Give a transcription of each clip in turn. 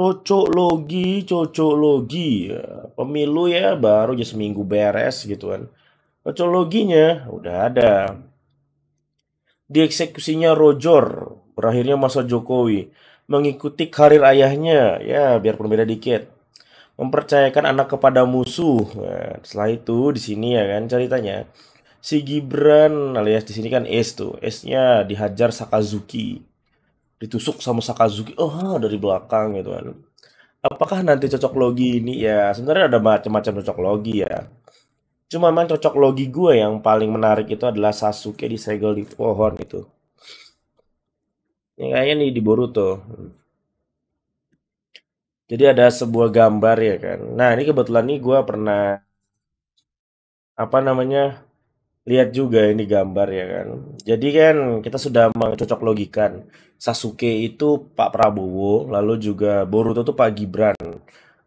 Cocok logi. Ya, pemilu ya baru aja seminggu beres gitu kan. Cocok loginya udah ada. Dieksekusinya Rojor, berakhirnya masa Jokowi. Mengikuti karir ayahnya, ya biarpun beda dikit. Mempercayakan anak kepada musuh. Nah, setelah itu di sini ya kan ceritanya. Si Gibran alias di sini kan Ace tuh. Ace-nya dihajar Sakazuki. Ditusuk sama Sakazuki. Oh, dari belakang gitu kan. Apakah nanti cocok logi ini ya sebenarnya ada macam-macam cocok logi ya. Cuma memang cocok logi gue yang paling menarik itu adalah Sasuke disegel di pohon itu. Yang kayaknya nih di Boruto. Jadi ada sebuah gambar ya kan. Nah ini kebetulan nih gue pernah apa namanya lihat juga ini gambar ya kan. Jadi kan kita sudah mencocok logikan Sasuke itu Pak Prabowo, lalu juga Boruto itu Pak Gibran.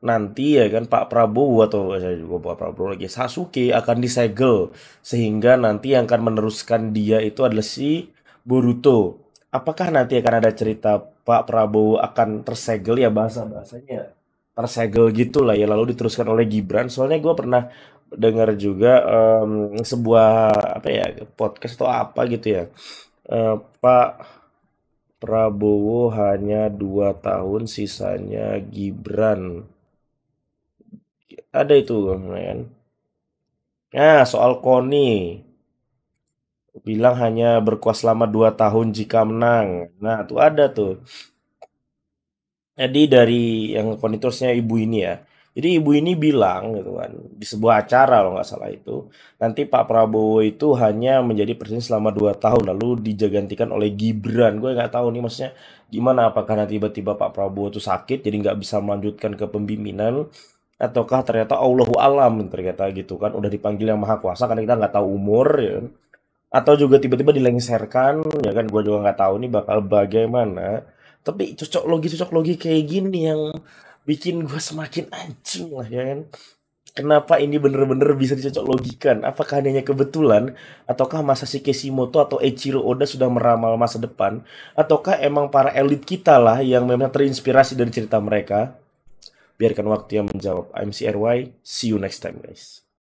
Nanti ya kan Pak Prabowo atau saya juga Pak Prabowo lagi Sasuke akan disegel sehingga nanti yang akan meneruskan dia itu adalah si Boruto. Apakah nanti akan ada cerita Pak Prabowo akan tersegel ya bahasanya tersegel gitulah ya lalu diteruskan oleh Gibran. Soalnya gue pernah dengar juga sebuah apa ya podcast atau apa gitu ya. Pak Prabowo hanya 2 tahun sisanya Gibran. Ada itu kan. Nah, soal Koni bilang hanya berkuasa selama 2 tahun jika menang. Nah, tuh ada tuh. Jadi dari yang konditornya ibu ini ya. Jadi ibu ini bilang gitu kan di sebuah acara kalau nggak salah itu nanti Pak Prabowo itu hanya menjadi presiden selama 2 tahun lalu digantikan oleh Gibran. Gue nggak tahu nih maksudnya gimana apakah nanti tiba-tiba Pak Prabowo itu sakit jadi nggak bisa melanjutkan kepemimpinan ataukah ternyata Allahu alam ternyata gitu kan udah dipanggil yang maha kuasa karena kita nggak tahu umur ya kan. Atau juga tiba-tiba dilengsarkan ya kan gue juga nggak tahu nih bakal bagaimana tapi cocok logi kayak gini yang bikin gue semakin anjing lah ya kan. Kenapa ini bener-bener bisa dicocok logikan? Apakah hanya kebetulan? Ataukah Masashi Kishimoto atau Eiichiro Oda sudah meramal masa depan? Ataukah emang para elit kita lah yang memang terinspirasi dari cerita mereka? Biarkan waktu yang menjawab. I'm CRY, see you next time guys.